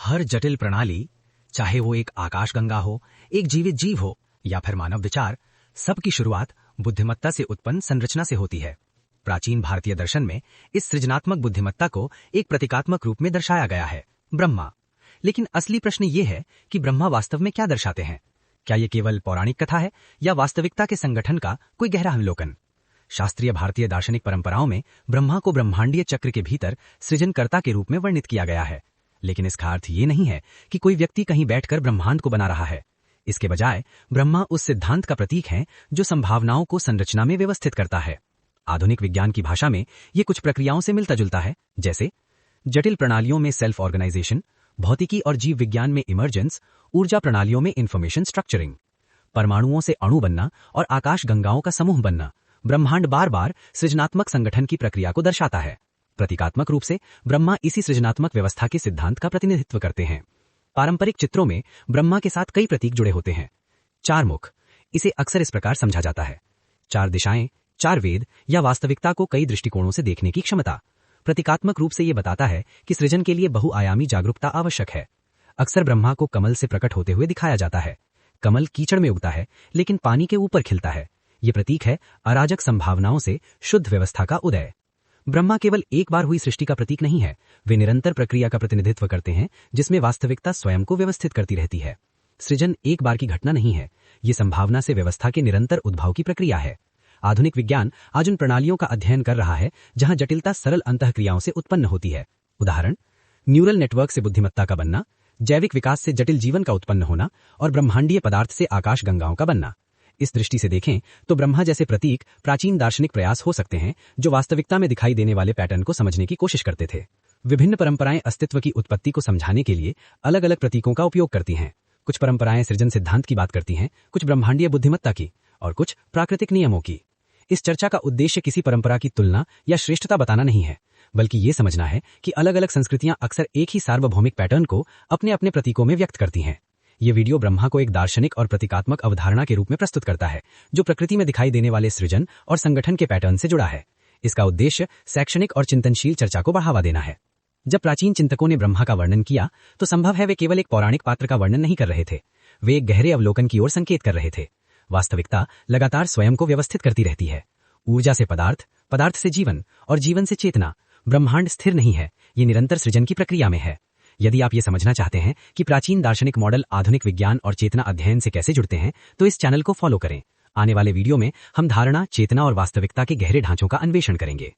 हर जटिल प्रणाली, चाहे वो एक आकाशगंगा हो, एक जीवित जीव हो या फिर मानव विचार, सबकी शुरुआत बुद्धिमत्ता से उत्पन्न संरचना से होती है। प्राचीन भारतीय दर्शन में इस सृजनात्मक बुद्धिमत्ता को एक प्रतीकात्मक रूप में दर्शाया गया है, ब्रह्मा। लेकिन असली प्रश्न ये है कि ब्रह्मा वास्तव में क्या दर्शाते हैं? क्या ये केवल पौराणिक कथा है या वास्तविकता के संगठन का कोई गहरा अवलोकन? शास्त्रीय भारतीय दार्शनिक परंपराओं में ब्रह्मा को ब्रह्मांडीय चक्र के भीतर सृजनकर्ता के रूप में वर्णित किया गया है। लेकिन इसका अर्थ ये नहीं है कि कोई व्यक्ति कहीं बैठकर ब्रह्मांड को बना रहा है। इसके बजाय ब्रह्मा उस सिद्धांत का प्रतीक है जो संभावनाओं को संरचना में व्यवस्थित करता है। आधुनिक विज्ञान की भाषा में ये कुछ प्रक्रियाओं से मिलता जुलता है, जैसे जटिल प्रणालियों में सेल्फ ऑर्गेनाइजेशन, भौतिकी और जीव विज्ञान में इमर्जेंस, ऊर्जा प्रणालियों में इंफॉर्मेशन स्ट्रक्चरिंग, परमाणुओं से अणु बनना और आकाश गंगाओं का समूह बनना। ब्रह्मांड बार बार सृजनात्मक संगठन की प्रक्रिया को दर्शाता है। प्रतीकात्मक रूप से ब्रह्मा इसी सृजनात्मक व्यवस्था के सिद्धांत का प्रतिनिधित्व करते हैं। पारंपरिक चित्रों में ब्रह्मा के साथ कई प्रतीक जुड़े होते हैं। 4 मुख, इसे अक्सर इस प्रकार समझा जाता है: 4 दिशाएं, 4 वेद या वास्तविकता को कई दृष्टिकोणों से देखने की क्षमता। प्रतीकात्मक रूप से यह बताता है कि सृजन के लिए बहुआयामी जागरूकता आवश्यक है। अक्सर ब्रह्मा को कमल से प्रकट होते हुए दिखाया जाता है। कमल कीचड़ में उगता है लेकिन पानी के ऊपर खिलता है। ये प्रतीक है अराजक संभावनाओं से शुद्ध व्यवस्था का उदय। ब्रह्मा केवल एक बार हुई सृष्टि का प्रतीक नहीं है, वे निरंतर प्रक्रिया का प्रतिनिधित्व करते हैं जिसमें वास्तविकता स्वयं को व्यवस्थित करती रहती है। सृजन एक बार की घटना नहीं है, ये संभावना से व्यवस्था के निरंतर उद्भव की प्रक्रिया है। आधुनिक विज्ञान आज उन प्रणालियों का अध्ययन कर रहा है जहां जटिलता सरल अंतःक्रियाओं से उत्पन्न होती है। उदाहरण, न्यूरल नेटवर्क से बुद्धिमत्ता का बनना, जैविक विकास से जटिल जीवन का उत्पन्न होना और ब्रह्मांडीय पदार्थ से आकाश गंगाओं का बनना। इस दृष्टि से देखें तो ब्रह्मा जैसे प्रतीक प्राचीन दार्शनिक प्रयास हो सकते हैं जो वास्तविकता में दिखाई देने वाले पैटर्न को समझने की कोशिश करते थे। विभिन्न परंपराएं अस्तित्व की उत्पत्ति को समझाने के लिए अलग अलग प्रतीकों का उपयोग करती हैं। कुछ परंपराएं सृजन सिद्धांत की बात करती हैं, कुछ ब्रह्मांडीय बुद्धिमत्ता की और कुछ प्राकृतिक नियमों की। इस चर्चा का उद्देश्य किसी परंपरा की तुलना या श्रेष्ठता बताना नहीं है, बल्कि ये समझना है कि अलग अलग संस्कृतियां अक्सर एक ही सार्वभौमिक पैटर्न को अपने अपने प्रतीकों में व्यक्त करती हैं। ये वीडियो ब्रह्मा को एक दार्शनिक और प्रतीकात्मक अवधारणा के रूप में प्रस्तुत करता है जो प्रकृति में दिखाई देने वाले सृजन और संगठन के पैटर्न से जुड़ा है। इसका उद्देश्य शैक्षणिक और चिंतनशील चर्चा को बढ़ावा देना है। जब प्राचीन चिंतकों ने ब्रह्मा का वर्णन किया तो संभव है वे केवल एक पौराणिक पात्र का वर्णन नहीं कर रहे थे, वे एक गहरे अवलोकन की ओर संकेत कर रहे थे। वास्तविकता लगातार स्वयं को व्यवस्थित करती रहती है। ऊर्जा से पदार्थ, पदार्थ से जीवन और जीवन से चेतना। ब्रह्मांड स्थिर नहीं है, ये निरंतर सृजन की प्रक्रिया में है। यदि आप ये समझना चाहते हैं कि प्राचीन दार्शनिक मॉडल आधुनिक विज्ञान और चेतना अध्ययन से कैसे जुड़ते हैं, तो इस चैनल को फॉलो करें। आने वाले वीडियो में हम धारणा, चेतना और वास्तविकता के गहरे ढांचों का अन्वेषण करेंगे।